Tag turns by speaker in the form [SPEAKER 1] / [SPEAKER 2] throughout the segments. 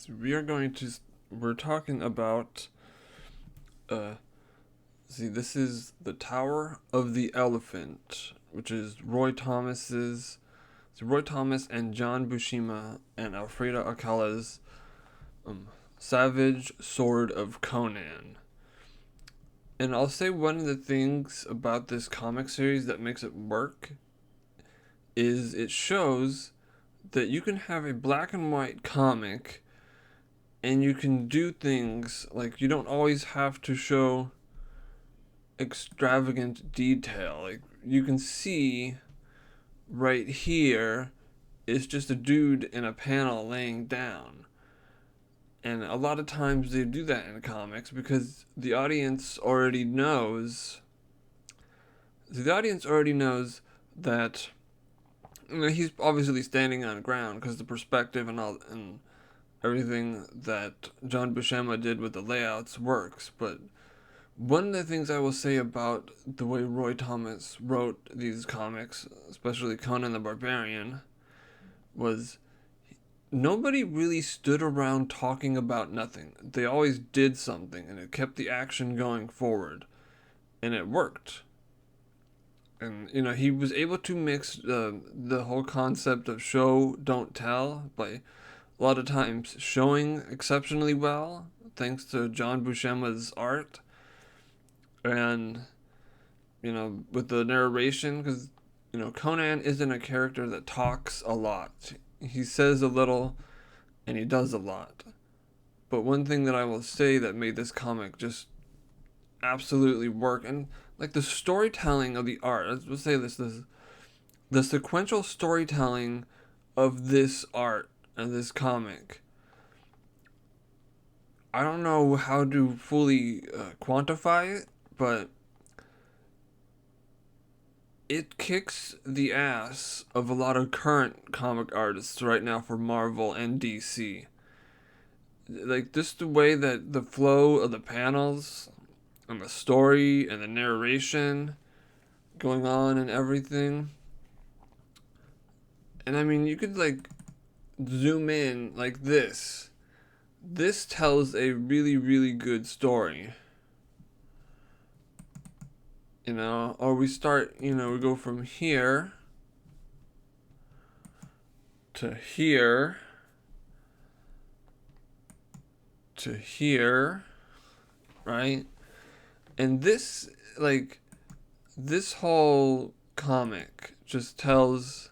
[SPEAKER 1] So we're talking about, uh, this is The Tower of the Elephant, which is Roy Thomas and John Buscima and Alfredo Alcala's um, Savage Sword of Conan. And I'll say one of the things about this comic series that makes it work is it shows that you can have a black and white comic and you can do things like you don't always have to show extravagant detail. Like you can see right here is just a dude in a panel laying down. And a lot of times they do that in comics because the audience already knows that he's obviously standing on ground because the perspective and everything that John Buscema did with the layouts works. But one of the things I will say about the way Roy Thomas wrote these comics, especially Conan the Barbarian, was nobody really stood around talking about nothing. They always did something, and it kept the action going forward, and it worked. And he was able to mix the whole concept of show don't tell by a lot of times showing exceptionally well, thanks to John Buscema's art, and with the narration, because Conan isn't a character that talks a lot. He says a little and he does a lot. But one thing that I will say that made this comic just absolutely work, and like the storytelling of the art, let's say this the sequential storytelling of this art and this comic. I don't know how to fully quantify it, but it kicks the ass of a lot of current comic artists right now for Marvel and DC. Like, just the way that the flow of the panels and the story and the narration going on and everything. And I mean, you could like zoom in like this. This tells a really, really good story. Or we start, we go from here to here to here, right? And this whole comic just tells,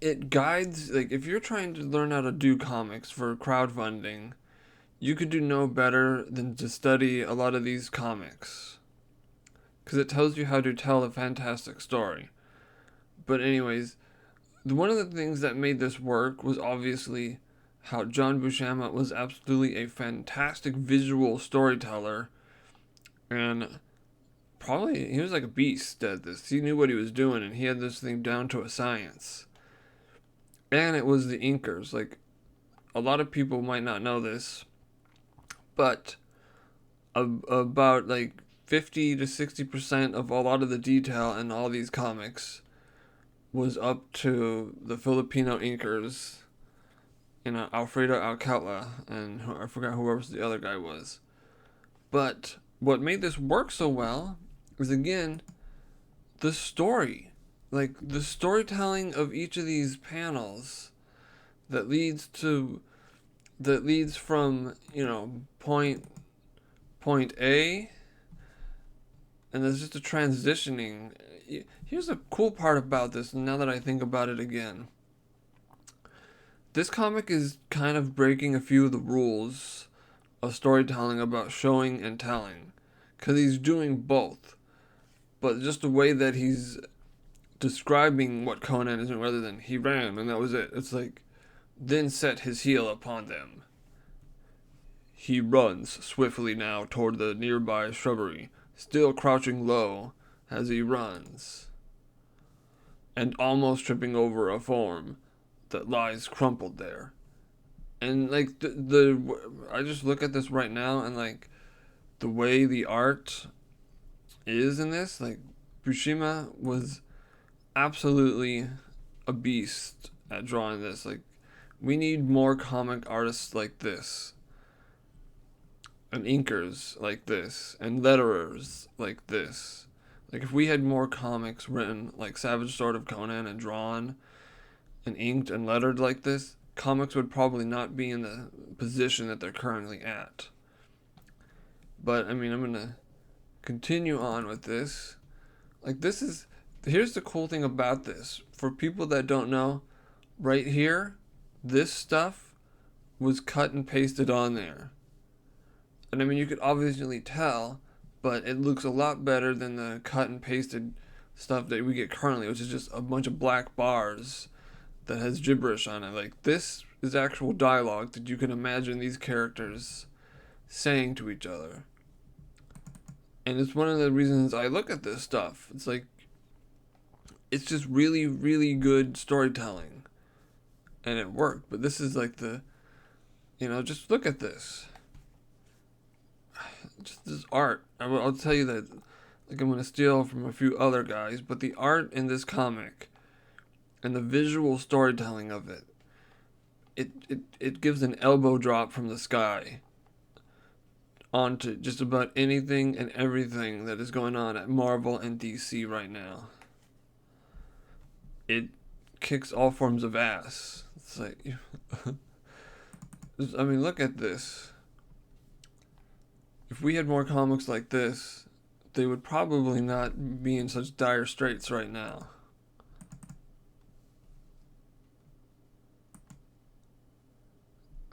[SPEAKER 1] it guides, like, if you're trying to learn how to do comics for crowdfunding, you could do no better than to study a lot of these comics. Because it tells you how to tell a fantastic story. But anyways, one of the things that made this work was obviously how John Buscema was absolutely a fantastic visual storyteller. And probably, he was like a beast at this. He knew what he was doing, and he had this thing down to a science. And it was the inkers. Like, a lot of people might not know this, but about like 50 to 60% of a lot of the detail in all these comics was up to the Filipino inkers, Alfredo Alcala, and I forgot whoever the other guy was. But what made this work so well is, again, the story. Like, the storytelling of each of these panels that leads from, point A, and there's just a transitioning. Here's a cool part about this, now that I think about it again. This comic is kind of breaking a few of the rules of storytelling about showing and telling, because he's doing both. But just the way that he's describing what Conan is doing, rather than he ran and that was it. It's like, then set his heel upon them. He runs swiftly now toward the nearby shrubbery, still crouching low as he runs, and almost tripping over a form that lies crumpled there. And like I just look at this right now, and like the way the art is in this, like Buscima was absolutely a beast at drawing this. Like, We need more comic artists like this, and inkers like this, and letterers like this. Like, if we had more comics written like Savage Sword of Conan and drawn and inked and lettered like this, comics would probably not be in the position that they're currently at. But, I mean, I'm going to continue on with this. Like, here's the cool thing about this. For people that don't know, right here, this stuff was cut and pasted on there. And I mean, you could obviously tell, but it looks a lot better than the cut and pasted stuff that we get currently, which is just a bunch of black bars that has gibberish on it. Like, this is actual dialogue that you can imagine these characters saying to each other. And it's one of the reasons I look at this stuff. It's like, it's just really, really good storytelling. And it worked. But this is like just look at this. Just this art. I'll tell you that, like, I'm going to steal from a few other guys, but the art in this comic and the visual storytelling of it gives an elbow drop from the sky onto just about anything and everything that is going on at Marvel and DC right now. It kicks all forms of ass. It's like, I mean, look at this. If we had more comics like this, they would probably not be in such dire straits right now.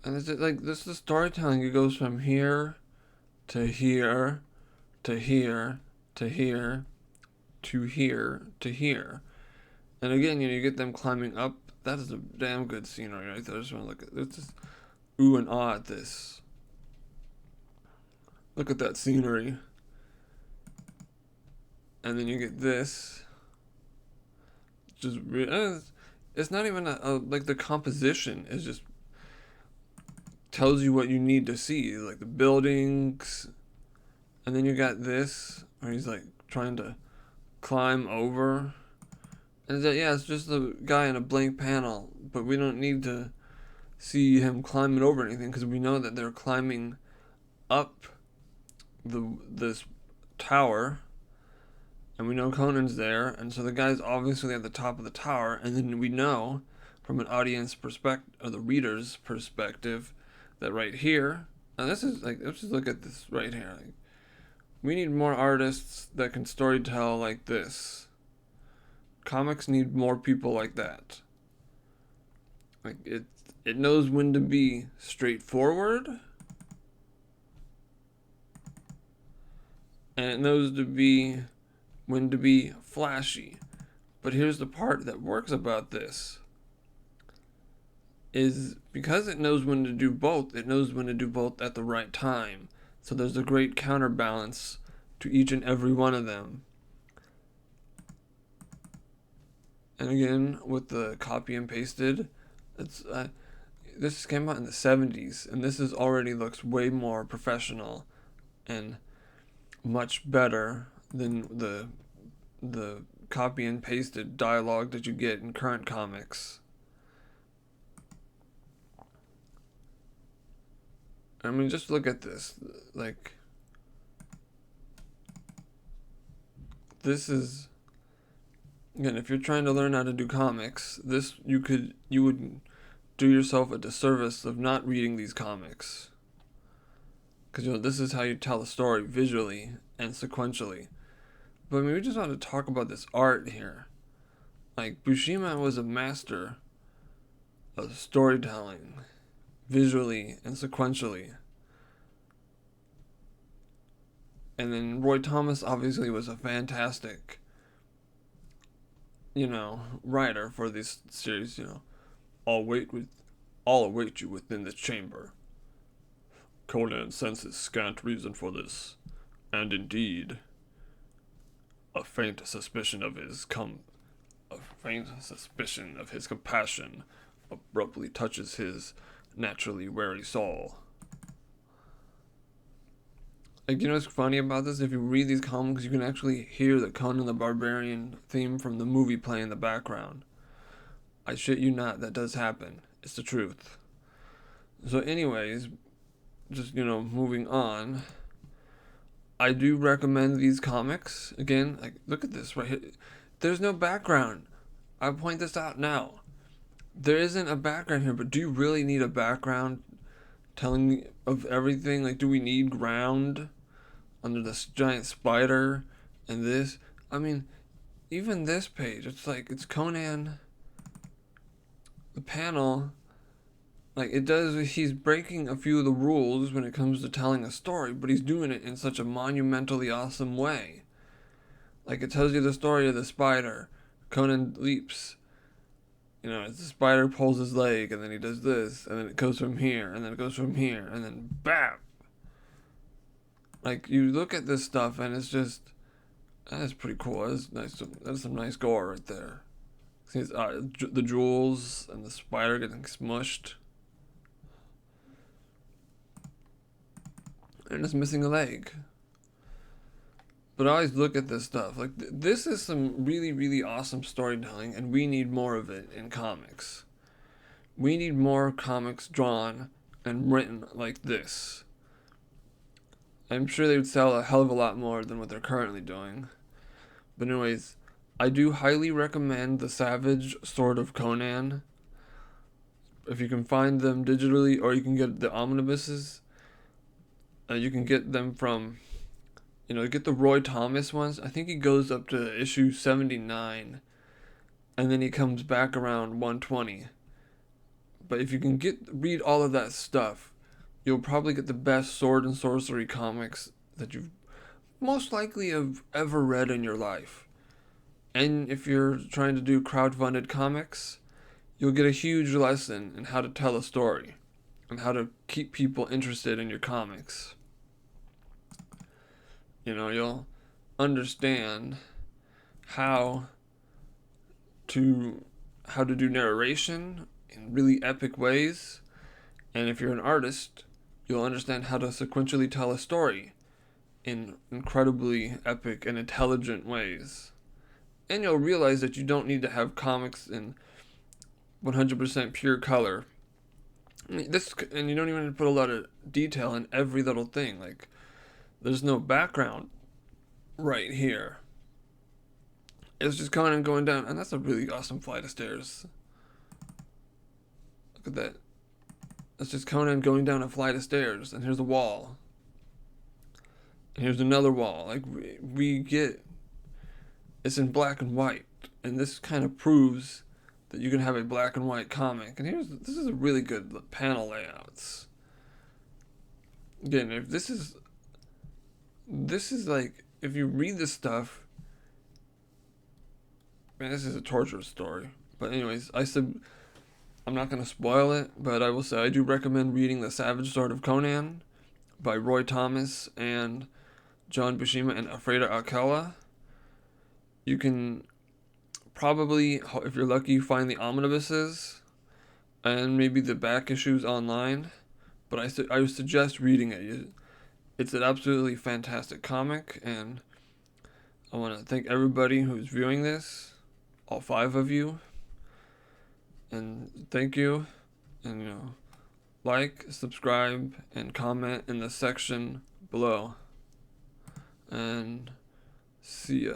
[SPEAKER 1] And it's like, this is storytelling. It goes from here to here to here to here to here to here. And again, you get them climbing up. That is a damn good scenery right there. I just want to look at this. Just ooh and ah at this. Look at that scenery. And then you get this. Just it's not even like the composition is just tells you what you need to see, like the buildings. And then you got this where he's like trying to climb over. And it's just a guy in a blank panel, but we don't need to see him climbing over anything because we know that they're climbing up this tower, and we know Conan's there, and so the guy's obviously at the top of the tower, and then we know from an audience perspective, or the reader's perspective, that right here, and this is like, let's just look at this right here. Like, we need more artists that can storytell like this. Comics need more people like that. Like, it knows when to be straightforward, and it knows when to be flashy. But here's the part that works about this. Is because it knows when to do both, it knows when to do both at the right time. So there's a great counterbalance to each and every one of them. And again, with the copy and pasted, this came out in the 70s, and this already looks way more professional and much better than the copy and pasted dialogue that you get in current comics. I mean, just look at this. Like, this is, again, if you're trying to learn how to do comics, you would do yourself a disservice of not reading these comics. Because, this is how you tell a story visually and sequentially. But I mean, we just want to talk about this art here. Like, Buscima was a master of storytelling, visually and sequentially. And then Roy Thomas obviously was a fantastic, writer for this series. I'll await you within this chamber. Conan senses scant reason for this, and indeed, a faint suspicion of his compassion abruptly touches his naturally wary soul. Like, what's funny about this? If you read these comics, you can actually hear the Conan the Barbarian theme from the movie play in the background. I shit you not, that does happen. It's the truth. So, anyways, just moving on. I do recommend these comics. Again, like look at this right here. There's no background. I point this out now. There isn't a background here, but do you really need a background telling me of everything? Like, do we need ground under this giant spider and this? I mean, even this page, it's like it's Conan. The panel, like it does, he's breaking a few of the rules when it comes to telling a story, but he's doing it in such a monumentally awesome way. Like it tells you the story of the spider. Conan leaps. As the spider pulls his leg, and then he does this, and then it goes from here, and then it goes from here, and then BAM! Like, you look at this stuff, and it's just, that's pretty cool. That's nice. That's some nice gore right there. See, the jewels and the spider getting smushed. And it's missing a leg. But I always look at this stuff. Like, this is some really, really awesome storytelling, and we need more of it in comics. We need more comics drawn and written like this. I'm sure they would sell a hell of a lot more than what they're currently doing. But anyways, I do highly recommend the Savage Sword of Conan. If you can find them digitally, or you can get the omnibuses, you can get them from, get the Roy Thomas ones. I think he goes up to issue 79, and then he comes back around 120. But if you can read all of that stuff, you'll probably get the best sword and sorcery comics that you've most likely have ever read in your life. And if you're trying to do crowdfunded comics, you'll get a huge lesson in how to tell a story and how to keep people interested in your comics. You'll understand how to do narration in really epic ways. And if you're an artist, you'll understand how to sequentially tell a story in incredibly epic and intelligent ways. And you'll realize that you don't need to have comics in 100% pure color. And you don't even have to put a lot of detail in every little thing. Like, there's no background right here. It's just Conan going down, and that's a really awesome flight of stairs. Look at that. It's just Conan going down a flight of stairs, and here's a wall. And here's another wall. Like, we get, it's in black and white, and this kind of proves that you can have a black and white comic. And this is a really good panel layouts. Again, if this is like, if you read this stuff, man, this is a torturous story. But anyways, I'm not going to spoil it, but I will say I do recommend reading The Savage Sword of Conan by Roy Thomas and John Buscima and Alfredo Alcala. You can probably, if you're lucky, find the omnibuses and maybe the back issues online. But I would suggest reading it. It's an absolutely fantastic comic, and I want to thank everybody who's viewing this, all 5 of you. And thank you, and like, subscribe, and comment in the section below. And see ya.